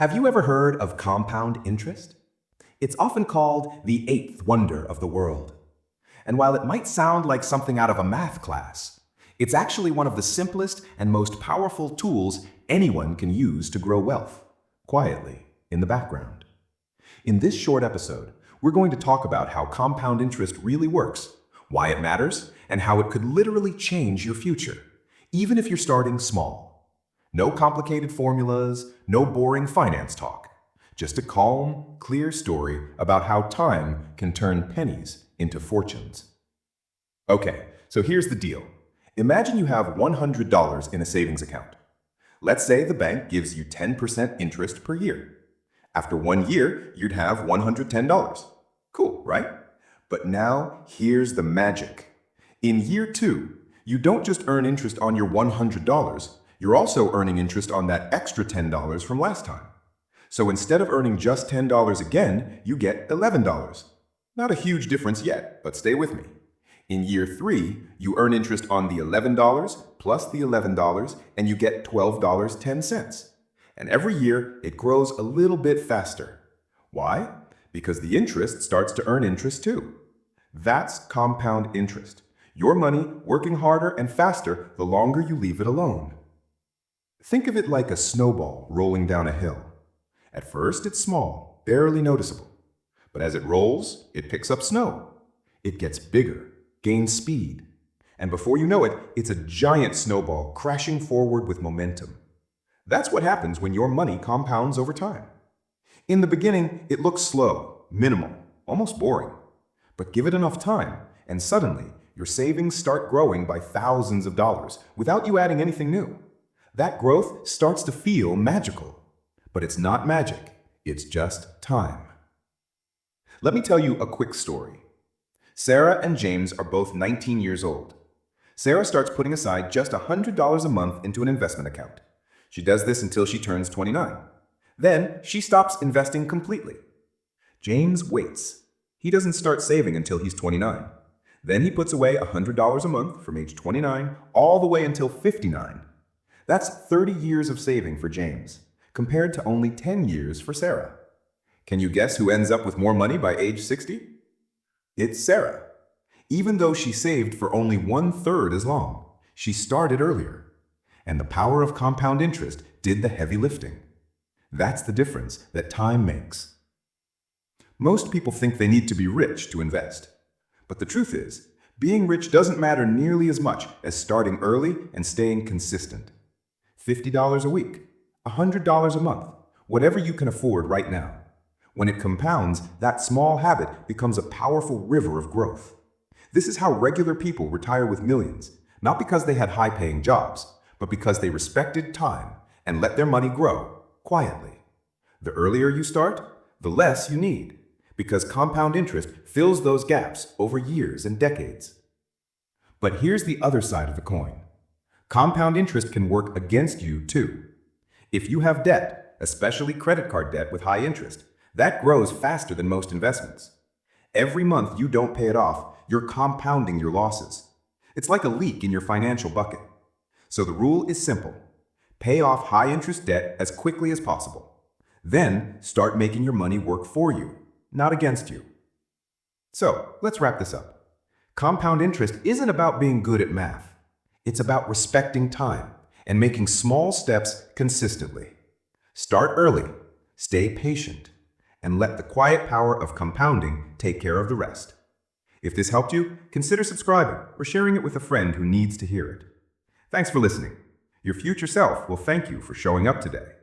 Have you ever heard of compound interest? It's often called the eighth wonder of the world. And while it might sound like something out of a math class, it's actually one of the simplest and most powerful tools anyone can use to grow wealth, quietly, in the background. In this short episode, we're going to talk about how compound interest really works, why it matters, and how it could literally change your future, even if you're starting small. No complicated formulas, no boring finance talk. Just a calm, clear story about how time can turn pennies into fortunes. Okay, so here's the deal. Imagine you have $100 in a savings account. Let's say the bank gives you 10% interest per year. After 1 year, you'd have $110. Cool, right? But now, here's the magic. In year 2, you don't just earn interest on your $100, you're also earning interest on that extra $10 from last time. So instead of earning just $10 again, you get $11. Not a huge difference yet, but stay with me. In year 3, you earn interest on the $11 plus the $11, and you get $12.10. And every year, it grows a little bit faster. Why? Because the interest starts to earn interest too. That's compound interest. Your money working harder and faster the longer you leave it alone. Think of it like a snowball rolling down a hill. At first, it's small, barely noticeable. But as it rolls, it picks up snow. It gets bigger, gains speed. And before you know it, it's a giant snowball crashing forward with momentum. That's what happens when your money compounds over time. In the beginning, it looks slow, minimal, almost boring. But give it enough time, and suddenly, your savings start growing by thousands of dollars without you adding anything new. That growth starts to feel magical. But it's not magic, it's just time. Let me tell you a quick story. Sarah and James are both 19 years old. Sarah starts putting aside just $100 a month into an investment account. She does this until she turns 29. Then she stops investing completely. James waits. He doesn't start saving until he's 29. Then he puts away $100 a month from age 29 all the way until 59. That's 30 years of saving for James, compared to only 10 years for Sarah. Can you guess who ends up with more money by age 60? It's Sarah. Even though she saved for only 1/3 as long, she started earlier. And the power of compound interest did the heavy lifting. That's the difference that time makes. Most people think they need to be rich to invest. But the truth is, being rich doesn't matter nearly as much as starting early and staying consistent. $50 a week, $100 a month, whatever you can afford right now. When it compounds, that small habit becomes a powerful river of growth. This is how regular people retire with millions, not because they had high-paying jobs, but because they respected time and let their money grow quietly. The earlier you start, the less you need, because compound interest fills those gaps over years and decades. But here's the other side of the coin. Compound interest can work against you too. If you have debt, especially credit card debt with high interest, that grows faster than most investments. Every month you don't pay it off, you're compounding your losses. It's like a leak in your financial bucket. So the rule is simple. Pay off high interest debt as quickly as possible. Then start making your money work for you, not against you. So let's wrap this up. Compound interest isn't about being good at math. It's about respecting time and making small steps consistently. Start early, stay patient, and let the quiet power of compounding take care of the rest. If this helped you, consider subscribing or sharing it with a friend who needs to hear it. Thanks for listening. Your future self will thank you for showing up today.